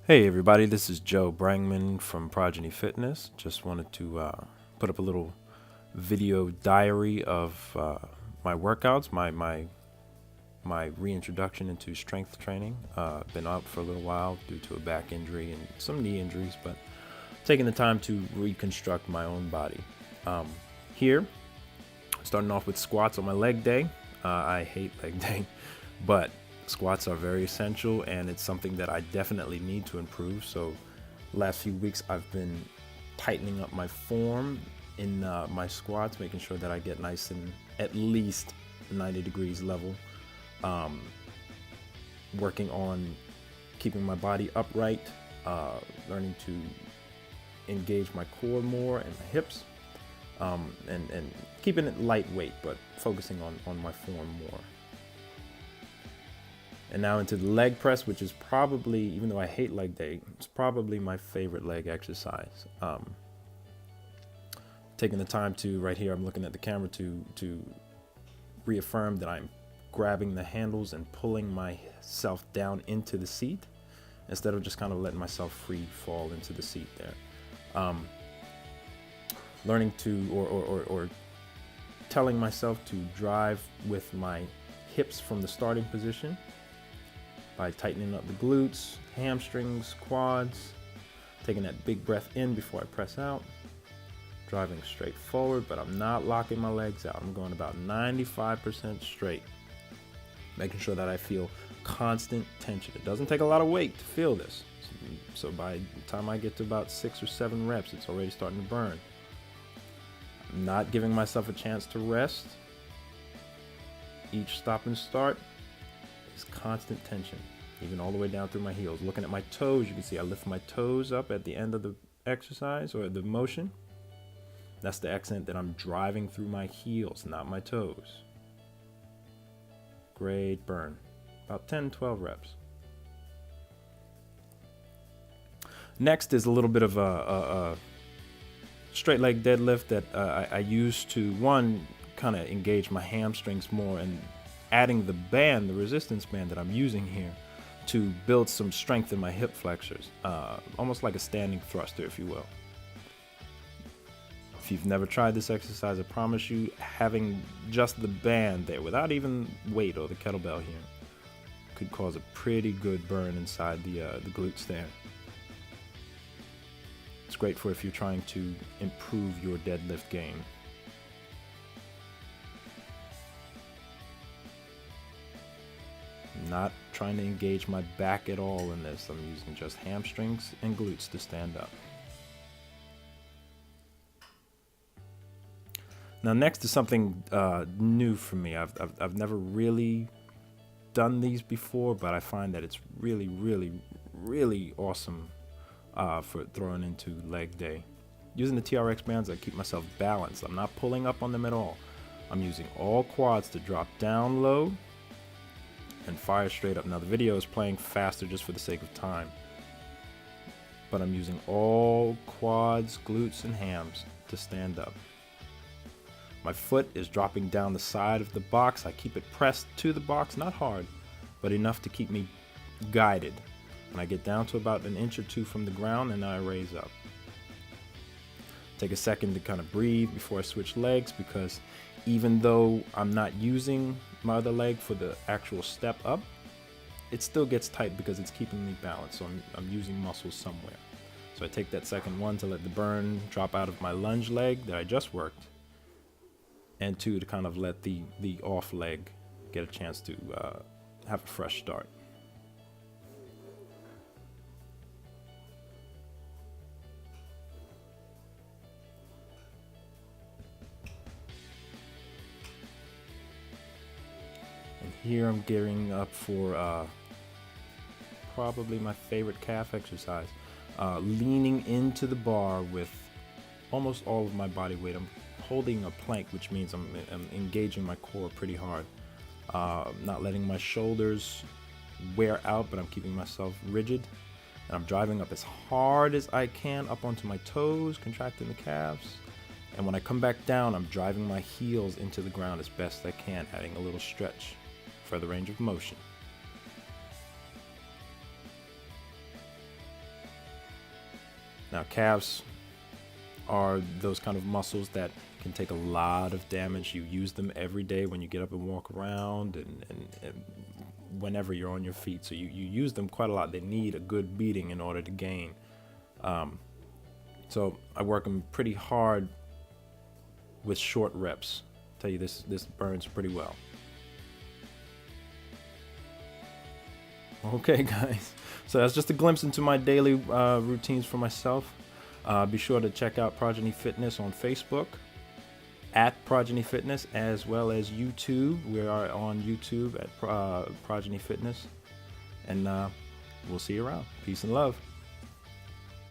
Hey everybody, this is Joe Brangman from Progeny Fitness. Just wanted to put up a little video diary of my workouts, my reintroduction into strength training. Been out for a little while due to a back injury and some knee injuries, but taking the time to reconstruct my own body. Here, starting off with squats on my leg day. I hate leg day, but squats are very essential, and it's something that I definitely need to improve. So last few weeks I've been tightening up my form in my squats, making sure that I get nice and at least 90 degrees level, working on keeping my body upright, learning to engage my core more and my hips, and keeping it lightweight but focusing on my form more. And now into the leg press, which is probably, even though I hate leg day, it's probably my favorite leg exercise. Taking the time to, right here, I'm looking at the camera to reaffirm that I'm grabbing the handles and pulling myself down into the seat instead of just kind of letting myself free fall into the seat there. Learning to, or telling myself to drive with my hips from the starting position, by tightening up the glutes, hamstrings, quads, taking that big breath in before I press out, driving straight forward, but I'm not locking my legs out. I'm going about 95% straight, making sure that I feel constant tension. It doesn't take a lot of weight to feel this. So by the time I get to about 6 or 7 reps, it's already starting to burn. I'm not giving myself a chance to rest. Each stop and start, constant tension, even all the way down through my heels. Looking at my toes, you can see I lift my toes up at the end of the exercise or the motion. That's the accent that I'm driving through my heels, not my toes. Great burn. About 10-12 reps. Next is a little bit of a straight leg deadlift that I use to, one, kind of engage my hamstrings more, and adding the band, the resistance band that I'm using here, to build some strength in my hip flexors, almost like a standing thruster, if you will. If you've never tried this exercise, I promise you, having just the band there without even weight or the kettlebell here could cause a pretty good burn inside the glutes there. It's great for if you're trying to improve your deadlift game. Not trying to engage my back at all in this. I'm using just hamstrings and glutes to stand up. Now next is something new for me. I've never really done these before, but I find that it's really awesome for throwing into leg day. Using the TRX bands, I keep myself balanced. I'm not pulling up on them at all. I'm using all quads to drop down low and fire straight up. Now the video is playing faster just for the sake of time, but I'm using all quads, glutes, and hams to stand up. My foot is dropping down the side of the box. I keep it pressed to the box, not hard, but enough to keep me guided. When I get down to about 1 inch or 2 from the ground, and I raise up. Take a second to kind of breathe before I switch legs, because even though I'm not using my other leg for the actual step up, it still gets tight because it's keeping me balanced. So I'm using muscles somewhere. So I take that second one to let the burn drop out of my lunge leg that I just worked, and 2 to kind of let the off leg get a chance to have a fresh start. Here I'm gearing up for probably my favorite calf exercise, leaning into the bar with almost all of my body weight. I'm holding a plank, which means I'm engaging my core pretty hard, not letting my shoulders wear out, but I'm keeping myself rigid, and I'm driving up as hard as I can up onto my toes, contracting the calves. And when I come back down, I'm driving my heels into the ground as best I can, adding a little stretch for the range of motion. Now, calves are those kind of muscles that can take a lot of damage. You use them every day when you get up and walk around, and whenever you're on your feet. So you use them quite a lot. They need a good beating in order to gain. So I work them pretty hard with short reps. Tell you, this burns pretty well. Okay, guys. So that's just a glimpse into my daily routines for myself. Be sure to check out Progeny Fitness on Facebook at Progeny Fitness, as well as YouTube. We are on YouTube at Progeny Fitness. And we'll see you around. Peace and love.